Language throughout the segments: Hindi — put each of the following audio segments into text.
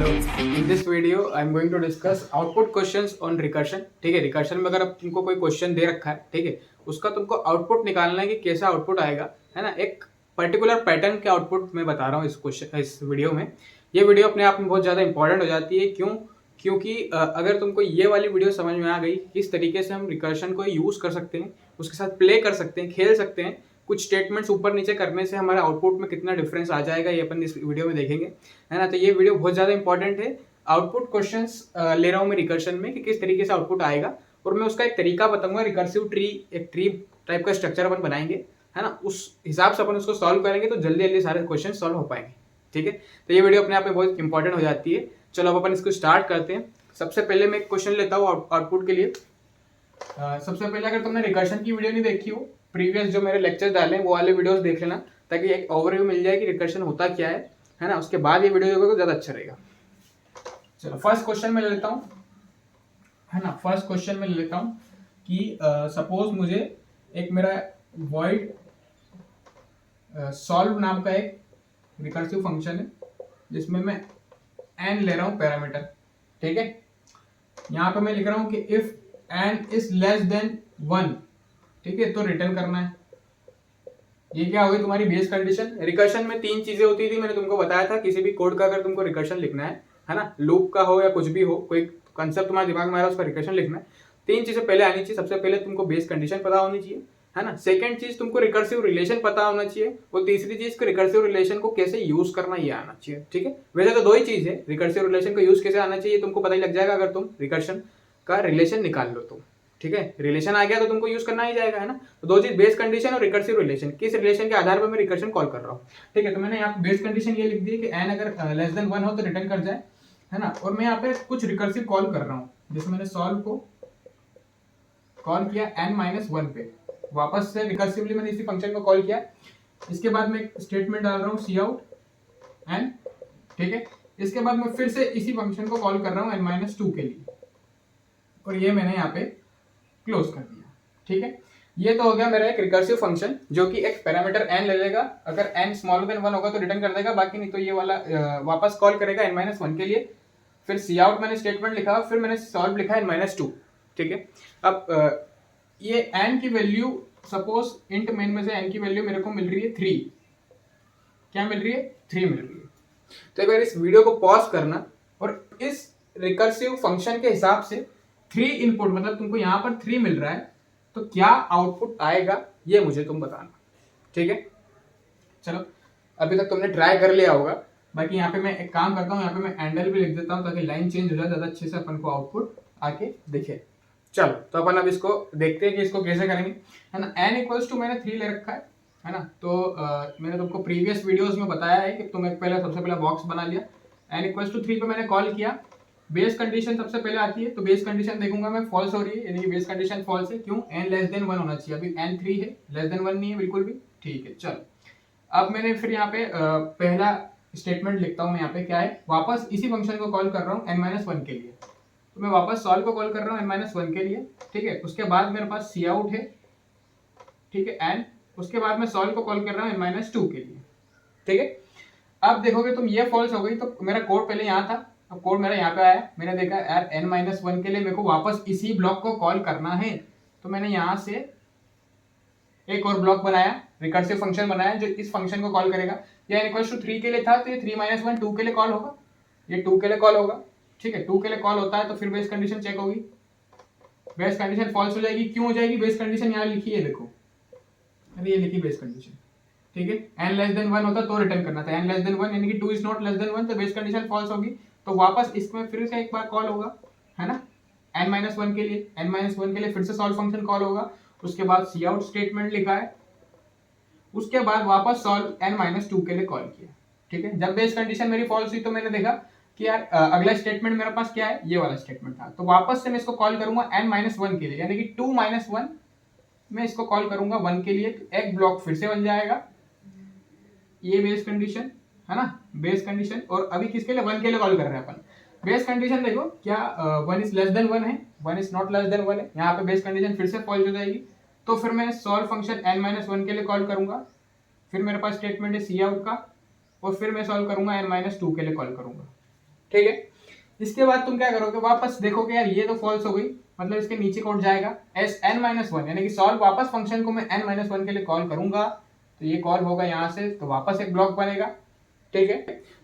Hello, in this video I am going to discuss output questions on recursion. ठीक है, रिकर्शन में अगर अब तुमको कोई क्वेश्चन दे रखा है, ठीक है, उसका तुमको आउटपुट निकालना है कि कैसा आउटपुट आएगा, है ना। एक पर्टिकुलर पैटर्न के आउटपुट मैं बता रहा हूँ इस वीडियो में। ये वीडियो अपने आप में बहुत ज़्यादा इंपॉर्टेंट हो जाती है। क्यों? क्योंकि अगर तुमको ये वाली वीडियो समझ में आ गई किस तरीके से हम रिकर्शन को यूज़ कर सकते हैं, उसके साथ प्ले कर सकते हैं, खेल सकते हैं, कुछ स्टेटमेंट्स ऊपर नीचे करने से हमारे आउटपुट में कितना डिफरेंस आ जाएगा, ये अपन इस वीडियो में देखेंगे, है ना। तो ये वीडियो बहुत ज़्यादा इंपॉर्टेंट है। आउटपुट क्वेश्चंस ले रहा हूँ मैं रिकर्शन में कि किस तरीके से आउटपुट आएगा, और मैं उसका एक तरीका बताऊंगा। रिकर्सिव ट्री, एक ट्री टाइप का स्ट्रक्चर अपन बनाएंगे, है ना। उस हिसाब से अपन उसको सॉल्व करेंगे तो जल्दी जल्दी सारे क्वेश्चन सॉल्व हो पाएंगे। ठीक है, तो ये वीडियो अपने आप में बहुत इंपॉर्टेंट हो जाती है। चलो अब अपन इसको स्टार्ट करते हैं। सबसे पहले मैं एक क्वेश्चन लेता हूँ आउटपुट के लिए। सबसे पहले अगर तुमने रिकर्शन की वीडियो नहीं देखी हो, प्रीवियस जो मेरे लेक्चर डाले हैं वो वाले वीडियोस देख लेना, ताकि एक ओवरव्यू मिल जाए कि रिकर्शन होता क्या है ना। उसके बाद ये वीडियो देखोगे तो ज़्यादा अच्छा रहेगा। चलो फर्स्ट क्वेश्चन में ले लेता हूँ, है ना। फर्स्ट क्वेश्चन में ले लेता हूँ कि सपोज मुझे एक मेरा वॉइड सॉल्व नाम का एक रिकर्सिव फंक्शन है, जिसमें मैं n ले रहा हूँ पैरामीटर। ठीक है, यहाँ पे मैं लिख रहा हूँ कि if n is less then 1, ठीक है, तो रिटर्न करना है। ये क्या होगी तुम्हारी बेस कंडीशन। रिकर्शन में तीन चीजें होती थी, मैंने तुमको बताया था। किसी भी कोड का अगर तुमको रिकर्शन लिखना है ना, लूप का हो या कुछ भी हो, कोई कंसेप्ट तुम्हारे दिमाग में आ रहा है उसका रिकर्शन लिखना है, तीन चीजें पहले आनी चाहिए। सबसे पहले तुमको बेस कंडीशन पता होनी चाहिए, है ना। सेकंड चीज तुमको रिकर्सिव रिलेशन पता होना चाहिए, और तीसरी चीज को रिकर्सिव रिलेशन को कैसे यूज करना ये आना चाहिए। ठीक है, वैसे तो दो ही चीज है, रिकर्सिव रिलेशन को यूज कैसे आना चाहिए तुमको पता ही लग जाएगा अगर तुम रिकर्शन का रिलेशन निकाल लो तो। ठीक है, रिलेशन आ गया तो तुमको यूज करना ही जाएगा, है ना। तो दो चीज, बेस कंडीशन और रिकर्सिव रिलेशन, किस रिलेशन के आधार पर मैं रिकर्शन कॉल कर रहा हूँ। ठीक है, तो मैंने यहाँ बेस कंडीशन ये लिख दी कि n अगर लेस देन 1 हो तो रिटर्न कर जाए, है ना। और मैं यहाँ पे कुछ रिकर्सिव कॉल कर रहा हूँ, जैसे मैंने सॉल्व को कॉल किया n-1 पे, वापस से रिकर्सिवली मैंने इसी फंक्शन को कॉल किया। इसके बाद मैं स्टेटमेंट डाल रहा हूँ सी आउट n, ठीक है। इसके बाद मैं फिर से इसी फंक्शन को कॉल कर रहा हूँ n-2 के लिए, और ये मैंने यहाँ पे क्लोज कर दिया। ठीक है, ये तो हो गया मेरा एक रिकर्सिव फंक्शन जो कि एक पैरामीटर n ले लेगा। अगर n स्मॉलर देन 1 होगा तो रिटर्न कर देगा, बाकी नहीं तो ये वाला वापस कॉल करेगा n-1 के लिए। फिर सी आउट मैंने स्टेटमेंट लिखा, फिर मैंने सॉल्व लिखा n-2। ठीक है, अब ये n की वैल्यू, सपोज इंट मेन में से n की वैल्यू मेरे को मिल रही है 3। क्या मिल रही है? 3 मिल रही है। तो एक बार इस वीडियो को पॉज करना, और इस रिकर्सिव फंक्शन के हिसाब से 3 इनपुट, मतलब तुमको यहां पर 3 मिल रहा है, तो क्या आउटपुट आएगा ये मुझे तुम बताना। ठीक है, चलो अभी तक तुमने ट्राई कर लिया होगा। बाकी यहाँ पे मैं एक काम करता हूँ, यहाँ पे मैं एंडल भी लिख देता हूँ ताकि लाइन चेंज हो जाए, ज्यादा अच्छे से अपन को आउटपुट आके दिखे। चलो तो अपन अब इसको देखते हैं कि इसको कैसे करेंगे, है ना। n इक्वल्स टू मैंने 3 ले रखा है ना। तो मैंने तुमको प्रीवियस वीडियोस में बताया है कि तुम्हें पहले सबसे पहला बॉक्स बना लिया, n इक्वल्स टू 3 पे मैंने कॉल किया। बेस कंडीशन सबसे पहले आती है, तो बेस कंडीशन देखूंगा मैं फॉल्स हो रही है, यानी कि बेस कंडीशन फॉल्स है। क्यों? n लेस देन 1 होना चाहिए। अभी n 3 है, लेस देन 1 नहीं है बिल्कुल भी। ठीक है, चलो अब मैंने फिर यहाँ पे पहला स्टेटमेंट लिखता हूँ मैं। यहाँ पे क्या है, वापस इसी फंक्शन को कॉल कर रहा हूँ n-1 के लिए। तो मैं वापस सॉल्व को कॉल कर रहा हूँ n-1 के लिए। ठीक है, उसके बाद मेरे पास सी आउट है, ठीक है, n। उसके बाद मैं सॉल्व को कॉल कर रहा हूँ n-2 के लिए। ठीक है, अब देखोगे तुम ये फॉल्स हो गई, तो मेरा कोड पहले यहाँ था, अब कोड मेरा यहाँ पे आया। मैंने देखा यार n-1 के लिए मेरे को वापस इसी ब्लॉक को कॉल करना है, तो मैंने यहाँ से एक और ब्लॉक बनाया, रिकर्सिव फंक्शन बनाया जो इस फंक्शन को कॉल करेगा। ये n इक्वल्स टू 3 के लिए था, तो ये 3-1 2 के लिए कॉल होगा, ये 2 के लिए कॉल होगा। ठीक है, 2 के लिए कॉल होता है तो फिर बेस कंडीशन चेक होगी, बेस कंडीशन फॉल्स हो जाएगी। क्यों हो जाएगी? बेस कंडीशन यहाँ लिखी है, देखो, अरे ये लिखी बेस कंडीशन। ठीक है, n लेस देन 1 होता तो रिटर्न करना था, n लेस देन 1 यानी कि 2 इज नॉट लेस देन 1, तो बेस कंडीशन फॉल्स होगी। तो वापस इसमें फिर से एक बार कॉल होगा, है ना, n-1 के लिए। n-1 के लिए फिर से सॉल्व फंक्शन कॉल होगा। उसके बाद सी आउट स्टेटमेंट लिखा है, उसके बाद वापस सॉल्व n-2 के लिए कॉल किया। ठीक है, जब बेस कंडीशन मेरी फॉल्स हुई तो मैंने देखा कि यार अगला स्टेटमेंट मेरे पास क्या है, ये वाला स्टेटमेंट था। तो वापस से मैं इसको कॉल करूंगा n-1 के लिए, यानी कि 2-1 मैं इसको कॉल करूंगा 1 के लिए, तो एक ब्लॉक फिर से बन जाएगा। ये बेस कंडीशन है ना, बेस कंडीशन। और अभी किसके लिए? 1 के लिए कॉल कर रहे हैं अपन। बेस कंडीशन देखो क्या 1 इज लेस देन 1 है, 1 इज नॉट लेस देन 1 है। यहाँ पे बेस कंडीशन फिर से फॉल्स हो जाएगी, तो फिर मैं सॉल्व फंक्शन n-1 के लिए कॉल करूंगा। फिर मेरे पास स्टेटमेंट है सी आउट का, और फिर मैं सॉल्व करूंगा n-2 के लिए कॉल करूंगा। ठीक है। इसके बाद तुम क्या करोगे, वापस देखोगे यार ये तो फॉल्स हो गई, मतलब इसके नीचे कोड जाएगा एस एन माइनस वन, यानी कि सॉल्व वापस फंक्शन को मैं एन माइनस वन के लिए कॉल करूंगा, तो ये कॉल होगा यहाँ से, तो वापस एक ब्लॉक बनेगा। ठीक है,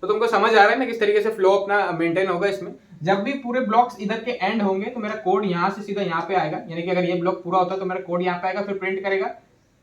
तो तुमको समझ आ रहा है ना किस तरीके से फ्लो अपना मेंटेन होगा इसमें। जब भी पूरे ब्लॉक्स इधर के एंड होंगे तो मेरा कोड यहाँ से सीधा यहाँ पे आएगा, यानी कि अगर ये ब्लॉक पूरा होता है तो मेरा कोड यहाँ पे आएगा, फिर प्रिंट करेगा,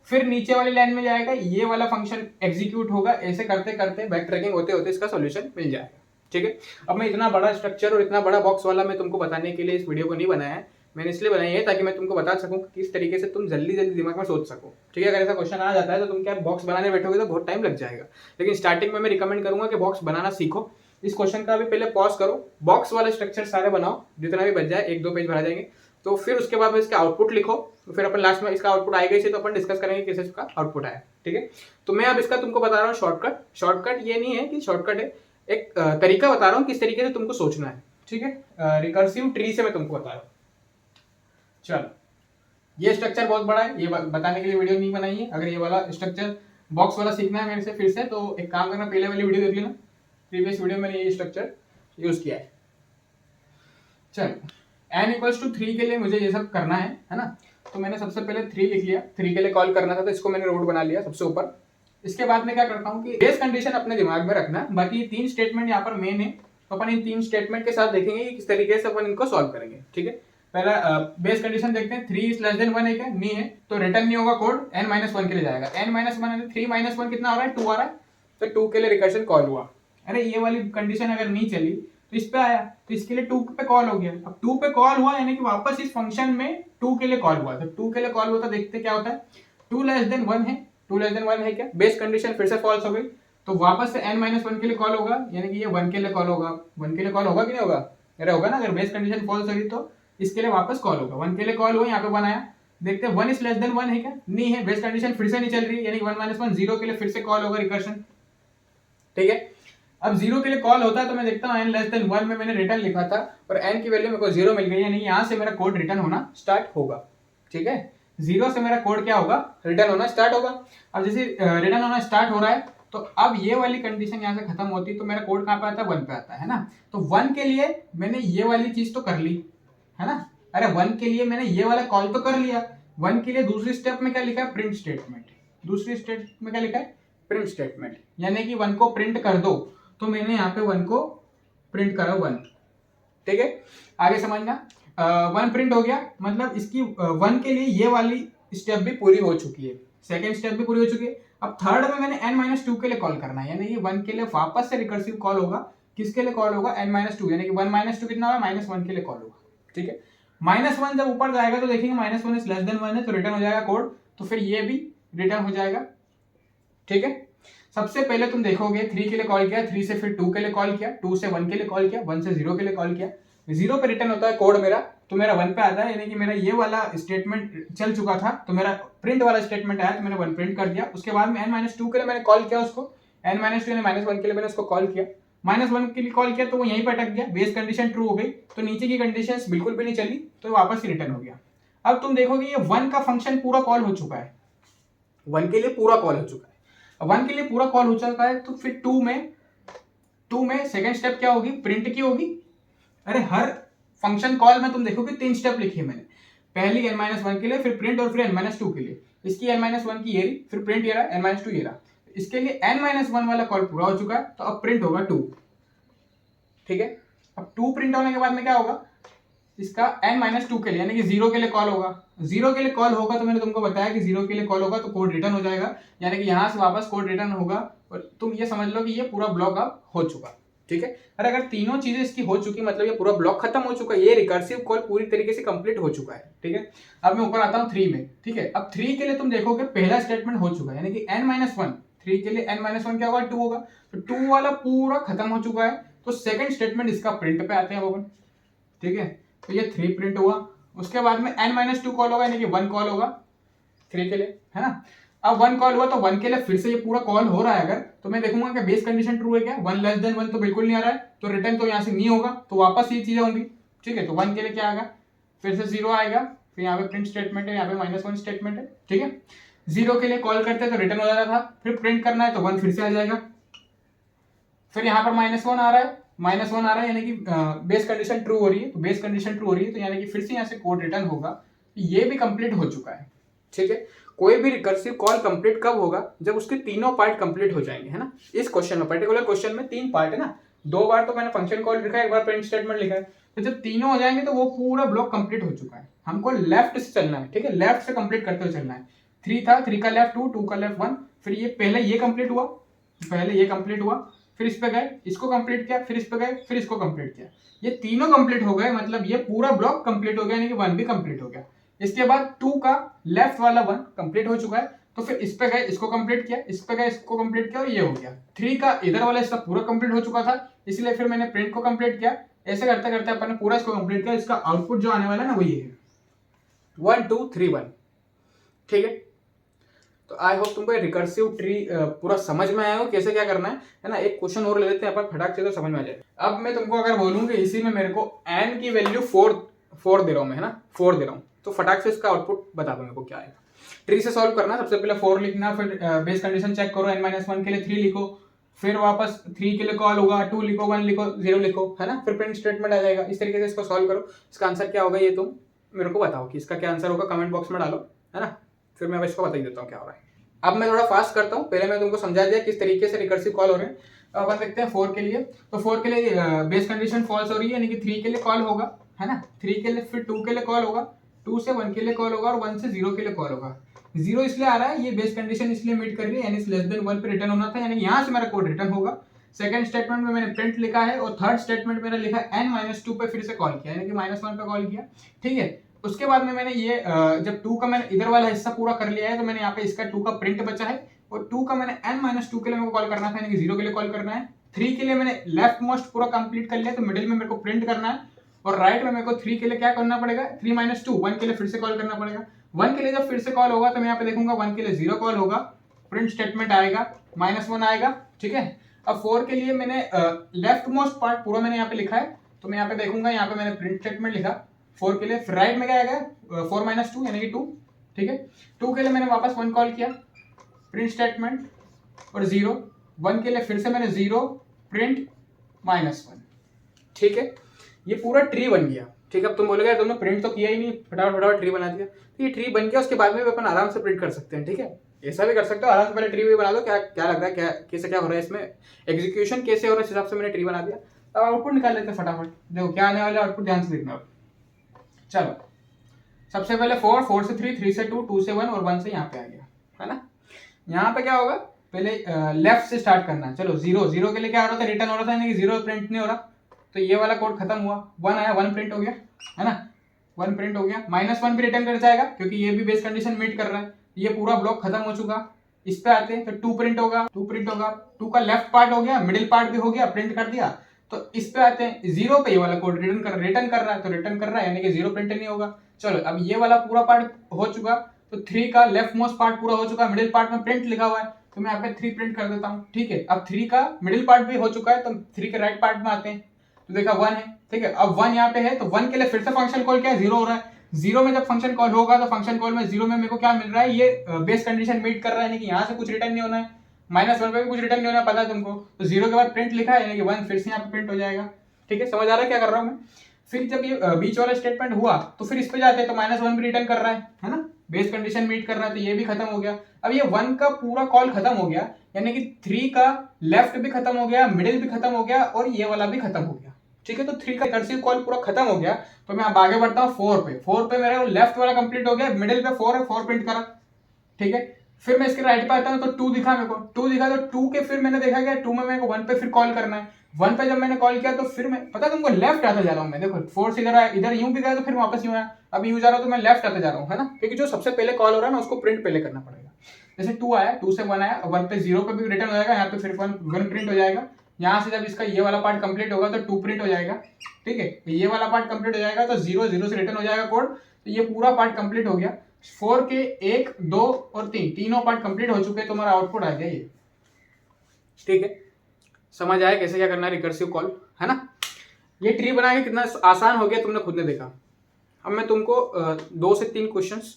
फिर नीचे वाली लाइन में जाएगा, ये वाला फंक्शन एग्जीक्यूट होगा, ऐसे करते करते बैक ट्रैकिंग होते होते इसका सोल्यूशन मिल जाएगा। ठीक है, अब मैं इतना बड़ा स्ट्रक्चर और इतना बड़ा बॉक्स वाला मैं तुमको बताने के लिए इस वीडियो को नहीं बनाया है, मैंने इसलिए बनाई है ताकि मैं तुमको बता सकूं किस तरीके से तुम जल्दी जल्दी दिमाग में सोच सको। ठीक है, अगर ऐसा क्वेश्चन आ जाता है तो तुम क्या बॉक्स बनाने बैठोगे तो बहुत टाइम लग जाएगा, लेकिन स्टार्टिंग में मैं रिकमेंड करूंगा कि बॉक्स बनाना सीखो। इस क्वेश्चन का भी पहले पॉज करो, बॉक्स वाले स्ट्रक्चर सारे बनाओ, जितना भी बच जाए, एक दो पेज भरा जाएंगे, तो फिर उसके बाद में इसका आउटपुट लिखो, तो फिर अपन लास्ट में इसका आउटपुट आएगा इसे, तो अपन डिस्कस करेंगे किस इसका आउटपुट आया। ठीक है, तो मैं अब इसका तुमको बता रहा हूँ शॉर्टकट। शॉर्टकट ये नहीं है कि शॉर्टकट है, एक तरीका बता रहा हूँ किस तरीके से तुमको सोचना है। ठीक है, रिकर्सिव ट्री से मैं तुमको बता रहा हूँ। चलो, ये स्ट्रक्चर बहुत बड़ा है, ये बताने के लिए वीडियो नहीं बनाई है। अगर ये वाला स्ट्रक्चर बॉक्स वाला सीखना है मेरे से फिर से, तो एक काम करना, पहले वाली वीडियो देख लेना, प्रीवियस वीडियो में ये स्ट्रक्चर यूज किया है। चलो, n इक्वल्स टू 3 के लिए मुझे ये सब करना है ना, तो मैंने सबसे पहले 3 लिख लिया, 3 के लिए कॉल करना था तो इसको मैंने रोड बना लिया सबसे ऊपर। इसके बाद में क्या करता हूँ कि बेस कंडीशन अपने दिमाग में रखना, बाकी 3 स्टेटमेंट यहाँ पर मेन है, तो अपन इन 3 स्टेटमेंट के साथ देखेंगे कि किस तरीके से अपन इनको सॉल्व करेंगे। ठीक है, पहला बेस कंडीशन देखते हैं, 3 इज लेस देन 1 है क्या, नहीं है, तो रिटर्न नहीं होगा, कोड n-1 के लिए जाएगा। n-1 3 - 1 कितना आ रहा है, 2 आ रहा है, तो 2 के लिए रिकर्शन कॉल हुआ। अरे ये वाली कंडीशन अगर नहीं चली तो इस पे आया, तो इसके लिए 2 पे कॉल हो गया। अब 2 पे कॉल हुआ यानी कि वापस इस फंक्शन में 2 के लिए कॉल हुआ, तो 2 के लिए कॉल हुआ तो देखते क्या होता है, 2 लेस देन 1 है, 2 लेस देन 1 है क्या, बेस कंडीशन फिर से फॉल्स हो गई, तो वापस से n-1 के लिए कॉल होगा, यानी कि ये 1 के लिए कॉल होगा। 1 के लिए कॉल होगा कि नहीं होगा, अरे होगा ना, अगर बेस कंडीशन फॉल्स होगी तो इसके लिए वापस कॉल होगा। 1 के लिए कॉल हुआ, यहाँ पे बनाया, देखते हैं 1 इज लेस देन 1 है क्या, नहीं है, बेस कंडीशन फिर से नहीं चल रही, यानी 1-1 0 के लिए फिर से कॉल होगा रिकर्शन। ठीक है, अब 0 के लिए कॉल होता है तो मैं देखता हूँ n-1 में मैंने रिटर्न लिखा था और n की वैल्यू मेरे को 0 मिल गई, यानी यहाँ से मेरा कोड रिटर्न होना स्टार्ट होगा। ठीक है, 0 से मेरा कोड क्या होगा, रिटर्न होना स्टार्ट होगा। अब जैसे रिटर्न होना स्टार्ट हो रहा है तो अब ये वाली कंडीशन यहाँ से खत्म होती है, तो मेरा कोड कहाँ पे आता है, 1 पे आता है ना, तो 1 के लिए मैंने ये वाली चीज तो कर ली है ना, अरे 1 के लिए मैंने ये वाला कॉल तो कर लिया, 1 के लिए दूसरी स्टेप में क्या लिखा है, प्रिंट स्टेटमेंट। दूसरी स्टेप में क्या लिखा है, प्रिंट स्टेटमेंट, यानी कि 1 को प्रिंट कर दो, तो मैंने यहाँ पे 1 को प्रिंट करा 1। ठीक है, आगे समझना, 1 प्रिंट हो गया, मतलब इसकी 1 के लिए ये वाली स्टेप भी पूरी हो चुकी है, सेकेंड स्टेप भी पूरी हो चुकी है। अब थर्ड में मैंने n-2 के लिए कॉल करना है, यानी कि 1 के लिए वापस से रिकर्सिव कॉल होगा, किसके लिए कॉल होगा, n-2, यानी कि 1-2 कितना होगा, -1 के लिए कॉल होगा। ठीक है, -1 जब ऊपर जाएगा तो देखेंगे -1 इज लेस देन 1 है, तो रिटर्न हो जाएगा कोड, तो फिर ये भी रिटर्न हो जाएगा। ठीक है, सबसे पहले तुम देखोगे 3 के लिए कॉल किया, 3 से फिर 2 के लिए कॉल किया, 2 से 1 के लिए कॉल किया, 1 से 0 के लिए कॉल किया, 0 पे रिटर्न होता है कोड मेरा, तो मेरा 1 पे आता है, यानी कि मेरा ये वाला स्टेटमेंट चल चुका था, तो मेरा प्रिंट वाला स्टेटमेंट आया, तो मैंने 1 प्रिंट कर दिया। उसके बाद में n-2 के लिए मैंने कॉल किया उसको, n-2 यानी -1 के लिए मैंने उसको कॉल किया, -1 के लिए कॉल किया तो वो यहीं पर अटक गया, बेस कंडीशन ट्रू हो गई, तो नीचे की कंडीशंस बिल्कुल भी नहीं चली, तो वापस ही रिटर्न हो गया। अब तुम देखोगे ये 1 का फंक्शन पूरा कॉल हो चुका है, 1 के लिए पूरा कॉल हो चुका है। 1 के लिए पूरा कॉल हो चुका है, तो फिर 2 में सेकंड स्टेप क्या होगी, प्रिंट की होगी। अरे हर फंक्शन कॉल में तुम देखोगे 3 स्टेप लिखी है मैंने, पहली n-1 के लिए, फिर प्रिंट, और फिर n-2 के लिए। इसकी n-1 की ये रही, फिर प्रिंट ये रहा, n-2 ये रहा, इसके लिए n-1 वाला कॉल पूरा हो चुका है, तो अब प्रिंट होगा 2। ठीक है, अब 2 प्रिंट होने के बाद में क्या होगा, इसका n-2 के लिए, यानी कि 0 के लिए कॉल होगा। 0 के लिए कॉल होगा तो मैंने तुमको बताया कि 0 के लिए कॉल होगा तो कोड रिटर्न हो जाएगा, यानी कि यहाँ से वापस कोड रिटर्न होगा, और तुम ये समझ लो कि ये पूरा ब्लॉक अब हो चुका। ठीक है, और अगर तीनों चीजें इसकी हो चुकी, मतलब ये पूरा ब्लॉक खत्म हो चुका है, ये रिकर्सिव कॉल पूरी तरीके से कंप्लीट हो चुका है। ठीक है, अब मैं ऊपर आता हूँ 3 में। ठीक है, अब 3 के लिए तुम देखोगे पहला स्टेटमेंट हो चुका है, यानी कि n-1, 3 के लिए n-1 क्या होगा, 2 होगा, तो 2 वाला पूरा खत्म हो चुका है, तो सेकंड स्टेटमेंट इसका प्रिंट पे आते हैं अपन। ठीक है, तो ये 3 प्रिंट हुआ, उसके बाद में n-2 कॉल होगा, यानी कि 1 कॉल होगा 3 के लिए, है ना। अब 1 कॉल हुआ तो 1 के लिए फिर से ये पूरा कॉल हो रहा है, अगर तो मैं देखूंगा कि बेस कंडीशन ट्रू है क्या, 1 लेस देन 1 तो बिल्कुल नहीं आ रहा है, तो रिटर्न तो यहाँ से नहीं होगा, तो वापस ये चीजें होंगी। ठीक है, तो 1 के लिए क्या आएगा, फिर से 0 आएगा, फिर यहाँ पे प्रिंट स्टेटमेंट है, यहाँ पे -1 स्टेटमेंट है। ठीक है, 0 के लिए कॉल करते तो रिटर्न हो जाता था, फिर प्रिंट करना है तो 1 फिर से आ जाएगा, फिर यहाँ पर -1 आ रहा है, -1 आ रहा है, यानी कि बेस कंडीशन ट्रू हो रही है, तो बेस कंडीशन ट्रू हो रही है, तो यानी कि फिर से यहाँ से कोड रिटर्न होगा, ये भी कंप्लीट हो चुका है। ठीक है, कोई भी रिकर्सिव कॉल कंप्लीट कब होगा, जब उसके तीनों पार्ट कंप्लीट हो जाएंगे, है ना। इस क्वेश्चन में, पर्टिकुलर क्वेश्चन में 3 पार्ट है ना, 2 बार तो मैंने फंक्शन कॉल लिखा है, एक बार प्रिंट स्टेटमेंट लिखा है, तो जब तीनों हो जाएंगे तो वो पूरा ब्लॉक कंप्लीट हो चुका है। हमको लेफ्ट से चलना है, ठीक है, लेफ्ट से कंप्लीट करते हुए चलना है। 3 था, 3 का लेफ्ट 2, 2 का लेफ्ट 1, फिर ये पहले ये कंप्लीट हुआ, फिर इस पे गए, इसको कंप्लीट किया, फिर इस पे गए, फिर इसको कंप्लीट किया, ये तीनों कंप्लीट हो गए, मतलब ये पूरा ब्लॉक कंप्लीट हो गया, यानी कि 1 भी कंप्लीट हो गया। इसके बाद 2 का लेफ्ट वाला 1 कंप्लीट हो चुका है, तो फिर इस पे गए, इसको कंप्लीट किया, इस पे गए, इसको कंप्लीट किया, और ये हो गया। 3 का इधर वाला इसका पूरा कंप्लीट हो चुका था, इसलिए फिर मैंने प्रिंट को कंप्लीट किया। ऐसे करते करते अपन ने पूरा इसको कंप्लीट किया, इसका आउटपुट जो आने वाला है ना वो ये है 1 2 3 1। ठीक है, तो आई होप तुमको रिकर्सिव ट्री पूरा समझ में आया हो कैसे क्या करना है ना। एक क्वेश्चन और ले लेते हैं अपन फटाक से, तो समझ में आ जाए। अब मैं तुमको अगर बोलूँ कि इसी में मेरे को n की वैल्यू 4 दे रहा हूँ मैं, है ना, 4 दे रहा हूँ, तो फटाक से इसका आउटपुट बता दो मेरे को क्या आएगा। ट्री से सॉल्व करना, सबसे पहले 4 लिखना, फिर बेस कंडीशन चेक करो, n-1 के लिए 3 लिखो, फिर वापस 3 के लिए कॉल होगा, 2 लिखो, 1 लिखो, 0 लिखो, है ना, फिर प्रिंट स्टेटमेंट आ जाएगा। इस तरीके से इसको सॉल्व करो। इसका आंसर क्या होगा ये तुम मेरे को बताओ कि इसका क्या आंसर होगा, कमेंट बॉक्स में डालो, है ना, फिर मैं इसको बता ही देता हूँ क्या हो रहा है। अब मैं थोड़ा फास्ट करता हूँ, पहले मैं तुमको समझा दिया किस तरीके से रिकर्सिव कॉल हो रहे हैं। अब अपन देखते हैं 4 के लिए, तो 4 के लिए बेस कंडीशन फॉल्स हो रही है, यानी कि 3 के लिए कॉल होगा, है ना, 3 के लिए, फिर 2 के लिए कॉल होगा, 2 से 1 के लिए कॉल होगा, और 1 से 0 के लिए कॉल होगा। 0 इसलिए आ रहा है, ये बेस कंडीशन इसलिए मीट कर रही है, यानी लेस देन 1 पे रिटर्न होना था, यानी यहाँ से मेरा कोड रिटर्न होगा। सेकंड स्टेटमेंट में मैंने प्रिंट लिखा है, और थर्ड स्टेटमेंट मेरा लिखा है n-2 पे फिर से कॉल किया, यानी कि -1 पे कॉल किया। ठीक है, उसके बाद में मैंने ये जब 2 का मैंने इधर वाला हिस्सा पूरा कर लिया है, तो मैंने यहाँ पे इसका 2 का प्रिंट बचा है, और 2 का मैंने n-2 के लिए मेरे को कॉल करना था, यानी कि 0 के लिए कॉल करना है। 3 के लिए मैंने लेफ्ट मोस्ट पूरा कंप्लीट कर लिया, तो मिडिल में मेरे को प्रिंट करना है, और राइट में मेरे को 3 के लिए क्या करना पड़ेगा, 3-2 1 के लिए फिर से कॉल करना पड़ेगा। 1 के लिए जब फिर से कॉल होगा तो मैं यहाँ पे देखूंगा 1 के लिए 0 कॉल होगा, प्रिंट स्टेटमेंट आएगा, -1 आएगा। ठीक है, अब 4 के लिए मैंने लेफ्ट मोस्ट पार्ट पूरा मैंने यहाँ पे लिखा है, तो मैं यहाँ पे देखूंगा, यहाँ पे मैंने प्रिंट स्टेटमेंट लिखा 4 के लिए, फिर राइट में क्या आएगा 4-2 यानी कि 2। ठीक है, 2 के लिए मैंने वापस 1 कॉल किया, प्रिंट स्टेटमेंट, और 0। 1 के लिए फिर से मैंने 0, प्रिंट, -1। ठीक है, ये पूरा ट्री बन गया। ठीक है, अब तुम बोलोगे तुमने प्रिंट तो किया ही नहीं, फटाफट फटाफट ट्री बना दिया, तो ये ट्री बन गया। उसके बाद में भी अपन आराम से प्रिंट कर सकते हैं। ठीक है, ऐसा भी कर सकते हो, आराम से पहले ट्री भी बना दो, क्या क्या लग रहा है, क्या कैसे क्या हो रहा है इसमें, एग्जीक्यूशन कैसे हो रहा है, इस हिसाब से मैंने ट्री बना दिया। अब आउटपुट निकाल लेते हैं फटाफट, देखो क्या आने वाला आउटपुट, ध्यान से देखना। अब चलो, सबसे पहले 4 से 3, 3 से 2, 2 से 1, और 1 से यहाँ पे आ गया, है ना। यहाँ पे क्या होगा, पहले लेफ्ट से स्टार्ट करना है। चलो 0 के लिए क्या हो रहा था, रिटर्न हो रहा था, यानी कि 0 प्रिंट नहीं हो रहा, तो ये वाला कोड खत्म हुआ। 1 आया, 1 प्रिंट हो गया, है ना, 1 प्रिंट हो गया। -1 भी रिटर्न कर जाएगा, क्योंकि ये भी बेस कंडीशन मीट कर रहा है, ये पूरा ब्लॉक खत्म हो चुका। इस पे आते हैं तो 2 प्रिंट होगा, 2 का लेफ्ट पार्ट हो गया, मिडिल पार्ट भी हो गया, प्रिंट कर दिया। तो इस पे आते हैं 0 पे, ये वाला कोड रिटर्न कर रहा है, तो रिटर्न कर रहा है, यानी कि 0 प्रिंट नहीं होगा। चलो, अब ये वाला पूरा पार्ट हो चुका, तो 3 का लेफ्ट मोस्ट पार्ट पूरा हो चुका, मिडिल पार्ट में प्रिंट लिखा हुआ है, तो मैं यहाँ पे 3 प्रिंट कर देता हूँ। ठीक है, अब 3 का मिडिल पार्ट भी हो चुका है, तो 3 के राइट पार्ट में आते हैं, तो देखा 1 है। ठीक है, अब 1 यहाँ पे है, तो 1 के लिए फिर से फंक्शन कॉल क्या है, 0 हो रहा है। 0 में जब फंक्शन कॉल होगा, तो फंक्शन कॉल में 0 में मेरे को क्या मिल रहा है, ये बेस कंडीशन मीट कर रहा है, यानी कि यहाँ से कुछ रिटर्न नहीं होना है, -1 पे भी कुछ रिटर्न नहीं होना, पता है तुमको। तो 0 के बाद प्रिंट लिखा है, यानी कि 1 फिर से यहाँ पे प्रिंट हो जाएगा। ठीक है, समझ आ रहा है क्या कर रहा हूँ मैं। फिर जब ये बीच वाला स्टेटमेंट हुआ, तो फिर इस पे जाते हैं, तो -1 भी रिटर्न कर रहा है ना, बेस कंडीशन मीट कर रहा है, तो ये भी खत्म हो गया। अब ये 1 का पूरा कॉल खत्म हो गया, यानी कि 3 का लेफ्ट भी खत्म हो गया, मिडिल भी खत्म हो गया, और ये वाला भी खत्म हो गया। ठीक है, तो 3 का रिकर्सिव कॉल पूरा खत्म हो गया, तो मैं अब आगे बढ़ता हूँ 4 पे। 4 पे मेरा लेफ्ट वाला कंप्लीट हो गया, मिडिल पे 4 है, 4 प्रिंट करा। ठीक है, फिर मैं इसके राइट पे आता हूँ, तो 2 दिखा मेरे को, 2 दिखा, तो 2 के फिर मैंने देखा क्या, 2 में मेरे को 1 पे फिर कॉल करना है। 1 पे जब मैंने कॉल किया, तो फिर मैं पता तुमको लेफ्ट आता जा रहा हूँ मैं, देखो 4 से इधर यूं भी गया, तो फिर वापस यूं आया, अब यूं जा रहा हूँ, तो मैं लेफ्ट आता जा रहा हूँ, है ना, क्योंकि जो सबसे पहले कॉल हो रहा है ना, उसको प्रिंट पहले करना पड़ेगा। जैसे 2 आया, 2 से 1 आया, 1 पे 0 पे भी रिटर्न हो जाएगा, यहाँ पे फिर 1 प्रिंट हो जाएगा। यहाँ से जब इसका ये वाला पार्ट कंप्लीट होगा, तो 2 प्रिंट हो जाएगा। ठीक है, ये वाला पार्ट कंप्लीट हो जाएगा, तो 0 से रिटर्न हो जाएगा कोड, तो ये पूरा पार्ट कंप्लीट हो गया। 4 के 1, 2 और 3 तीनों पार्ट कंप्लीट हो चुके हैं, तो हमारा आउटपुट आ गया ये। ठीक है, समझ आया कैसे क्या करना है रिकर्सिव कॉल, है ना। ये ट्री बना के कितना आसान हो गया, तुमने खुद ने देखा। अब मैं तुमको 2 से 3 क्वेश्चंस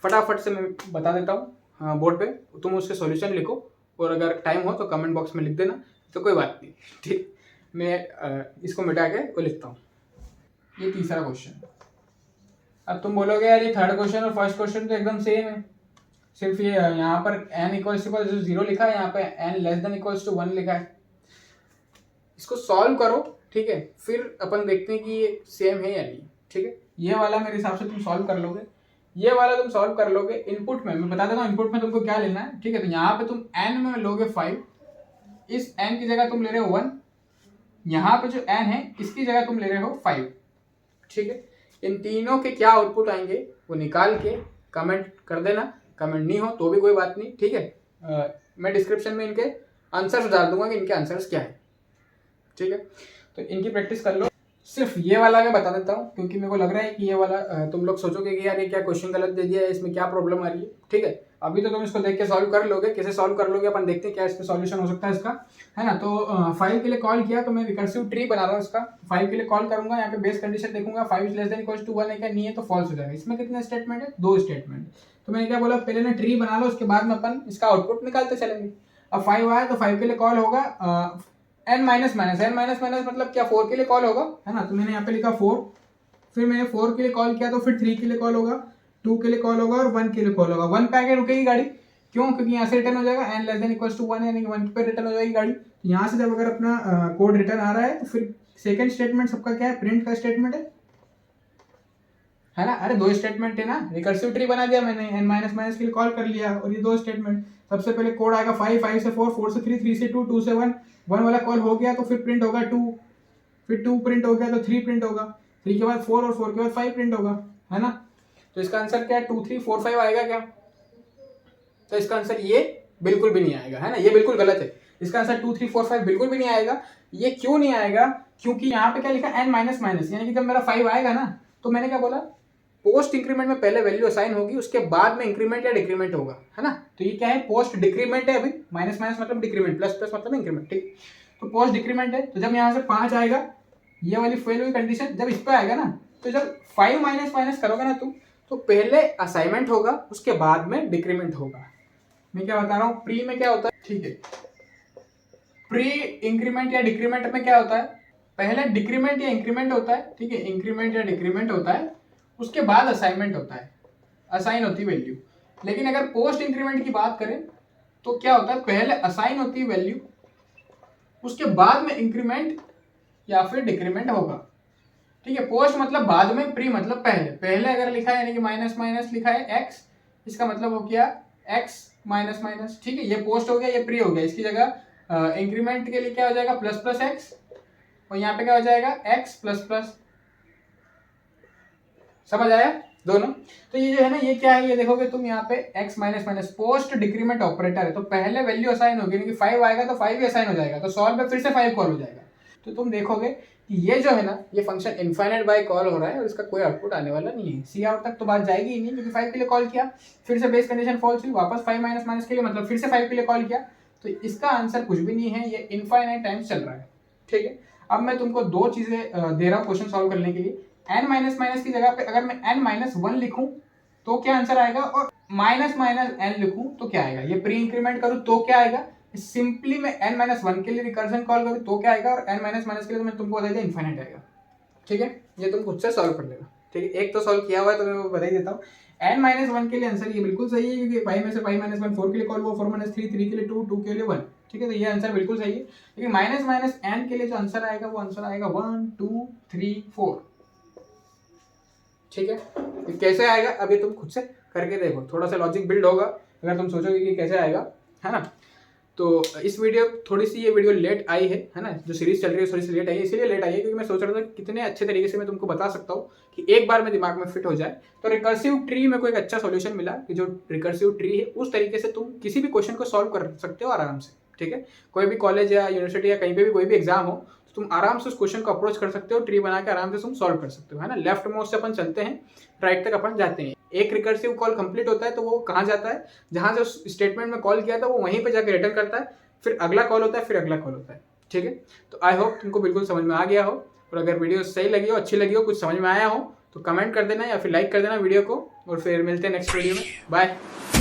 फटाफट से मैं बता देता हूँ बोर्ड पे, तुम उसके सॉल्यूशन लिखो, और अगर टाइम हो तो कमेंट बॉक्स में लिख देना, तो कोई बात नहीं। ठीक, मैं इसको मिटा के वो लिखता हूँ। ये तीसरा क्वेश्चन। अब तुम बोलोगे यार ये थर्ड क्वेश्चन और फर्स्ट क्वेश्चन तो एकदम सेम है, सिर्फ ये यहाँ पर n इक्वल्स टू 0 लिखा है, यहाँ पे n less than equals to 1 लिखा है। इसको सॉल्व करो, ठीक है, फिर अपन देखते हैं कि ये सेम है या नहीं, ठीक है। ये वाला मेरे हिसाब से तुम सॉल्व कर लोगे, ये वाला तुम सॉल्व कर लोगे। इनपुट में मैं बता देता हूँ इनपुट में तुमको क्या लेना है, ठीक है। तो यहाँ पे तुम n में लोगे 5, इस n की जगह तुम ले रहे हो 1, यहाँ पे जो n है इसकी जगह तुम ले रहे हो 5, ठीक है। इन तीनों के क्या आउटपुट आएंगे वो निकाल के कमेंट कर देना, कमेंट नहीं हो तो भी कोई बात नहीं, ठीक है। मैं डिस्क्रिप्शन में इनके आंसर्स डाल दूंगा कि इनके आंसर्स क्या है, ठीक है। तो इनकी प्रैक्टिस कर लो। सिर्फ ये वाला मैं बता देता हूँ क्योंकि मेरे को लग रहा है कि ये वाला तुम लोग सोचोगे कि यार ये क्या क्वेश्चन गलत दे दिया है, इसमें क्या प्रॉब्लम आ रही है, ठीक है। अभी तो तुम इसको देख के सॉल्व कर लोगे, कैसे सॉल्व कर लोगे अपन देखते हैं क्या इसका सॉल्यूशन हो सकता है इसका, है ना। तो 5 के लिए कॉल किया तो मैं रिकर्सिव ट्री बना रहा हूँ इसका। 5 के लिए कॉल करूंगा, यहाँ पे बेस कंडीशन देखूंगा 5 is less than equals to 1 है क्या, नहीं है तो फॉल्स हो जाएगा। इसमें कितने स्टेटमेंट है, 2 स्टेटमेंट। तो मैंने क्या बोला, पहले ना ट्री बना लो, उसके बाद में अपन इसका आउटपुट निकालते चलेंगे। अब 5 आया तो 5 के लिए कॉल होगा n minus minus, n minus minus मतलब क्या 4 के लिए कॉल होगा, है ना। तो मैंने यहाँ पे लिखा 4, फिर मैंने 4 के लिए कॉल किया तो फिर 3 के लिए कॉल होगा, 2 के लिए कॉल होगा और 1 के लिए कॉल होगा। 1 पे आके रुकेगी गाड़ी, क्यों, क्योंकि यहाँ से रिटर्न हो जाएगा n less than equals to 1 यानी कि 1 पे रिटर्न हो जाएगी गाड़ी। तो यहाँ से जब अगर अपना कोड रिटर्न आ रहा है तो फिर सेकंड स्टेटमेंट सबका क्या है, प्रिंट का स्टेटमेंट है ना। अरे 2 स्टेटमेंट है ना, रिकर्सिव ट्री बना दिया मैंने, n माइनस माइनस के लिए कॉल कर लिया और ये 2 स्टेटमेंट। सबसे पहले कोड आएगा 5, 5 से 4, 4 से 3, 3 से 2, 2 से 1, 1 वाला कॉल हो गया तो फिर प्रिंट होगा 2, फिर 2 प्रिंट हो गया तो 3 प्रिंट होगा, 3 के बाद 4 और 4 के बाद 5 प्रिंट होगा, है ना। तो इसका आंसर क्या है, 2 3 4 5 आएगा क्या। तो इसका आंसर ये बिल्कुल भी नहीं आएगा, है ना, ये बिल्कुल गलत है। इसका आंसर 2 3 4 5 बिल्कुल भी नहीं आएगा। ये क्यों नहीं आएगा, क्योंकि यहाँ पे क्या लिखा n माइनस माइनस, यानी कि जब मेरा 5 आएगा ना तो मैंने क्या बोला, पोस्ट इंक्रीमेंट में पहले वैल्यू असाइन होगी, उसके बाद में इंक्रीमेंट या डिक्रीमेंट होगा, है ना। तो ये क्या है, पोस्ट डिक्रीमेंट है। अभी माइनस माइनस मतलब डिक्रीमेंट, प्लस प्लस मतलब इंक्रीमेंट, ठीक। तो पोस्ट डिक्रीमेंट है, तो जब यहाँ से 5 आएगा, ये वाली फेल हुई कंडीशन जब इस पे आएगा ना, तो जब 5 माइनस माइनस करोगे ना तुम, तो पहले असाइनमेंट होगा उसके बाद में डिक्रीमेंट होगा। मैं क्या बता रहा हूँ, प्री में क्या होता है, ठीक है, प्री इंक्रीमेंट या डिक्रीमेंट में क्या होता है, पहले डिक्रीमेंट या इंक्रीमेंट होता है, ठीक है, इंक्रीमेंट या डिक्रीमेंट होता है, उसके बाद असाइनमेंट होता है, असाइन होती है वैल्यू। लेकिन अगर पोस्ट इंक्रीमेंट की बात करें तो क्या होता है, पहले असाइन होती है वैल्यू, उसके बाद में इंक्रीमेंट या फिर डिक्रीमेंट होगा, ठीक है। पोस्ट मतलब बाद में, प्री मतलब पहले। पहले अगर लिखा है यानी कि माइनस माइनस लिखा है x, इसका मतलब हो गया x माइनस माइनस, ठीक है। ये पोस्ट हो गया, ये प्री हो गया। इसकी जगह इंक्रीमेंट के लिए क्या हो जाएगा, प्लस प्लस x, और यहाँ पे क्या हो जाएगा, x प्लस प्लस। समझ आया दोनों। तो ये जो है ना, ये क्या है, ये देखोगे तुम यहाँ पे x minus minus post decrement operator है, तो पहले वैल्यू असाइन होगी, यानी कि 5 आएगा तो 5 भी असाइन हो जाएगा, तो सॉल्व में फिर से 5 कॉल हो जाएगा। तो तुम देखोगे कि ये जो है ना, ये फंक्शन इनफाइनाइट बाय कॉल हो रहा है और इसका कोई आउटपुट आने वाला नहीं है। सी आउट तक तो बात जाएगी ही नहीं, क्योंकि 5 के लिए कॉल किया, फिर से बेस कंडीशन फॉल्स हुई, वापस 5 माइनस माइनस के लिए मतलब फिर से 5 के लिए कॉल किया, तो इसका आंसर कुछ भी नहीं है, ये इनफाइनाइट टाइम्स चल रहा है, ठीक है। अब मैं तुमको 2 चीजें दे रहा हूँ क्वेश्चन सॉल्व करने के लिए। n माइनस माइनस की जगह पे अगर मैं n माइनस 1 लिखूं तो क्या आंसर आएगा, और माइनस माइनस n लिखूं तो क्या आएगा। ये प्री इंक्रीमेंट करूं तो क्या आएगा, सिंपली मैं n माइनस 1 के लिए रिकर्जन कॉल करूं तो क्या आएगा, और n माइनस माइनस के लिए तो मैं तुमको बता दिया इनफाइनाइट आएगा, ठीक है। ये तुम खुद से सॉल्व कर लेना, ठीक है। एक तो सॉल्व किया हुआ है तो मैं बता ही देता हूँ। n माइनस 1 के लिए आंसर ये बिल्कुल सही है, क्योंकि 5 में से 5 माइनस 1 4 के लिए कॉल हुआ, 4 माइनस 3 3 के लिए 2 2 के लिए 1, ठीक है। तो ये आंसर बिल्कुल सही है। लेकिन माइनस माइनस n के लिए जो आंसर आएगा वो आंसर आएगा 1 2 3 4, ठीक है। तो कैसे आएगा अभी तुम खुद से करके देखो, थोड़ा सा लॉजिक बिल्ड होगा अगर तुम सोचोगे कि कैसे आएगा, है ना। तो इस वीडियो थोड़ी सी ये वीडियो लेट आई है ना, जो सीरीज चल रही है थोड़ी सी लेट आई है, इसलिए लेट आई है क्योंकि मैं सोच रहा था कि कितने अच्छे तरीके से मैं तुमको बता सकता हूँ कि एक बार में दिमाग में फिट हो जाए। तो रिकर्सिव ट्री में कोई एक अच्छा सॉल्यूशन मिला कि जो रिकर्सिव ट्री है उस तरीके से तुम किसी भी क्वेश्चन को सॉल्व कर सकते हो आराम से, ठीक है। कोई भी कॉलेज या यूनिवर्सिटी या कहीं पे भी कोई भी एग्जाम हो तो तुम आराम से उस क्वेश्चन को अप्रोच कर सकते हो, ट्री बना के आराम से तुम सॉल्व कर सकते हो, है ना। लेफ्ट मोस्ट से अपन चलते हैं, राइट तक अपन जाते हैं। एक रिकर्सिव कॉल कंप्लीट होता है तो वो कहाँ जाता है, जहां से उस स्टेटमेंट में कॉल किया था वो वहीं पे जाके रिटर्न करता है, फिर अगला कॉल होता है, फिर अगला कॉल होता है, ठीक है। तो आई होप तुमको बिल्कुल समझ में आ गया हो, और अगर वीडियो सही लगी हो, अच्छी लगी हो, कुछ समझ में आया हो तो कमेंट कर देना या फिर लाइक कर देना वीडियो को, और फिर मिलते हैं नेक्स्ट वीडियो में। बाय।